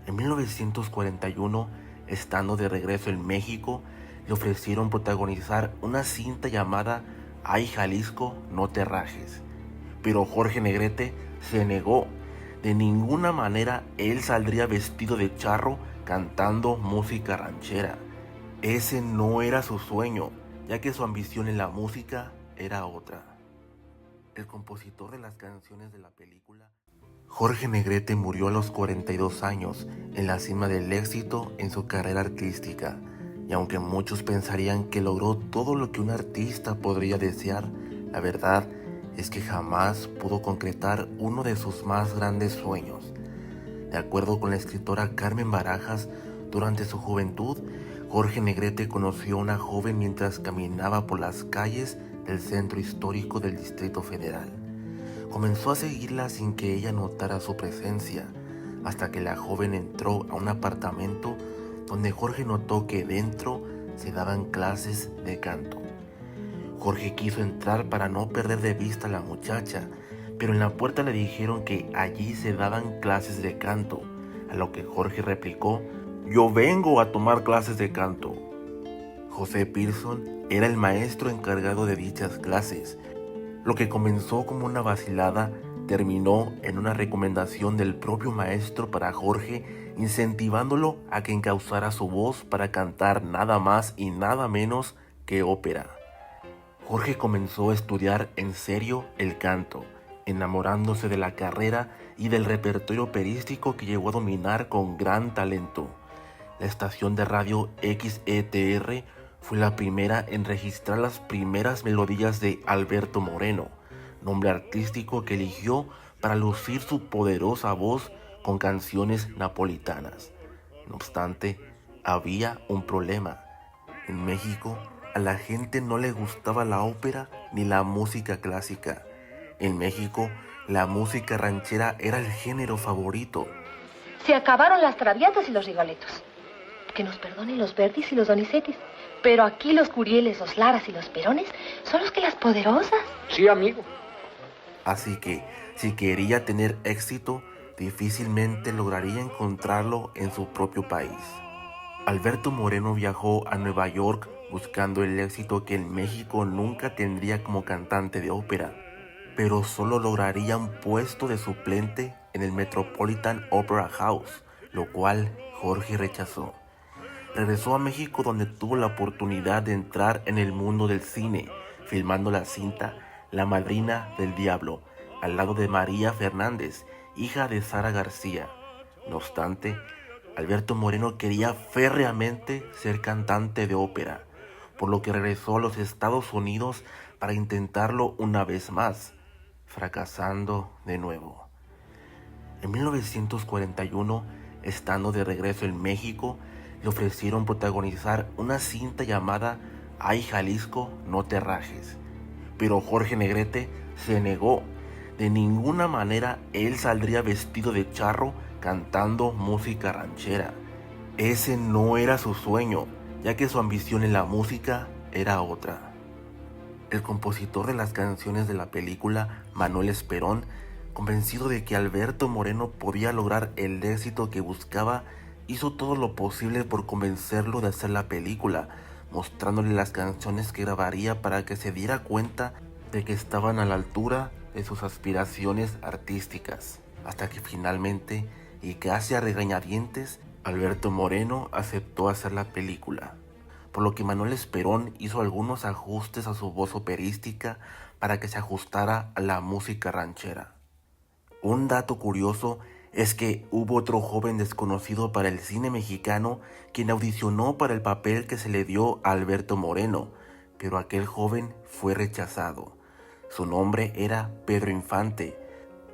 En 1941, estando de regreso en México, le ofrecieron protagonizar una cinta llamada Ay Jalisco, no te rajes. Pero Jorge Negrete se negó. De ninguna manera él saldría vestido de charro cantando música ranchera. Ese no era su sueño, ya que su ambición en la música era otra. El compositor de las canciones de la película, Jorge Negrete, murió a los 42 años, en la cima del éxito en su carrera artística, y aunque muchos pensarían que logró todo lo que un artista podría desear, la verdad es que jamás pudo concretar uno de sus más grandes sueños. De acuerdo con la escritora Carmen Barajas, durante su juventud, Jorge Negrete conoció a una joven mientras caminaba por las calles del centro histórico del Distrito Federal. Comenzó a seguirla sin que ella notara su presencia, hasta que la joven entró a un apartamento donde Jorge notó que dentro se daban clases de canto. Jorge quiso entrar para no perder de vista a la muchacha, pero en la puerta le dijeron que allí se daban clases de canto, a lo que Jorge replicó: "Yo vengo a tomar clases de canto". José Pearson era el maestro encargado de dichas clases. Lo que comenzó como una vacilada terminó en una recomendación del propio maestro para Jorge, incentivándolo a que encauzara su voz para cantar nada más y nada menos que ópera. Jorge comenzó a estudiar en serio el canto, enamorándose de la carrera y del repertorio operístico que llegó a dominar con gran talento. La estación de radio XETR fue la primera en registrar las primeras melodías de Alberto Moreno, nombre artístico que eligió para lucir su poderosa voz con canciones napolitanas. No obstante, había un problema. En México, a la gente no le gustaba la ópera ni la música clásica. En México, la música ranchera era el género favorito. Se acabaron las traviatas y los rigoletos. Que nos perdonen los Verdis y los Donizettis. Pero aquí los Curieles, los Laras y los Perones son los que las poderosas. Sí, amigo. Así que, si quería tener éxito, difícilmente lograría encontrarlo en su propio país. Alberto Moreno viajó a Nueva York buscando el éxito que en México nunca tendría como cantante de ópera, pero solo lograría un puesto de suplente en el Metropolitan Opera House, lo cual Jorge rechazó. Regresó a México, donde tuvo la oportunidad de entrar en el mundo del cine, filmando la cinta La Madrina del Diablo, al lado de María Fernández, hija de Sara García. No obstante, Alberto Moreno quería férreamente ser cantante de ópera, por lo que regresó a los Estados Unidos para intentarlo una vez más, fracasando de nuevo. En 1941, estando de regreso en México, le ofrecieron protagonizar una cinta llamada Ay Jalisco, no te rajes. Pero Jorge Negrete se negó. De ninguna manera él saldría vestido de charro cantando música ranchera. Ese no era su sueño, ya que su ambición en la música era otra. El compositor de las canciones de la película, Manuel Esperón, convencido de que Alberto Moreno podía lograr el éxito que buscaba, hizo todo lo posible por convencerlo de hacer la película, mostrándole las canciones que grabaría para que se diera cuenta de que estaban a la altura de sus aspiraciones artísticas, hasta que finalmente, y casi a regañadientes, Alberto Moreno aceptó hacer la película, por lo que Manuel Esperón hizo algunos ajustes a su voz operística para que se ajustara a la música ranchera. Un dato curioso es que hubo otro joven desconocido para el cine mexicano quien audicionó para el papel que se le dio a Alberto Moreno, pero aquel joven fue rechazado. Su nombre era Pedro Infante.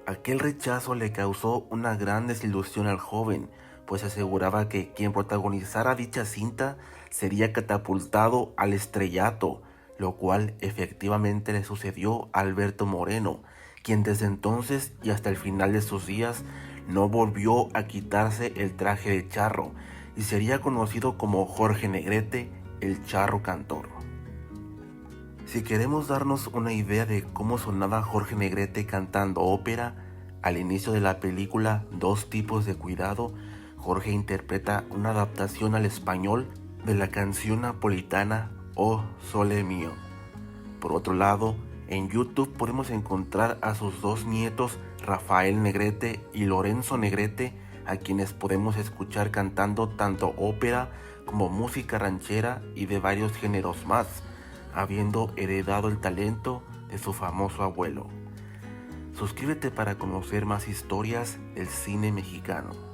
Aquel rechazo le causó una gran desilusión al joven, pues aseguraba que quien protagonizara dicha cinta sería catapultado al estrellato, lo cual efectivamente le sucedió a Alberto Moreno, quien desde entonces y hasta el final de sus días no volvió a quitarse el traje de charro y sería conocido como Jorge Negrete, el charro cantor. Si queremos darnos una idea de cómo sonaba Jorge Negrete cantando ópera, al inicio de la película Dos tipos de cuidado, Jorge interpreta una adaptación al español de la canción napolitana Oh Sole Mio. Por otro lado, en YouTube podemos encontrar a sus dos nietos, Rafael Negrete y Lorenzo Negrete, a quienes podemos escuchar cantando tanto ópera como música ranchera y de varios géneros más, habiendo heredado el talento de su famoso abuelo. Suscríbete para conocer más historias del cine mexicano.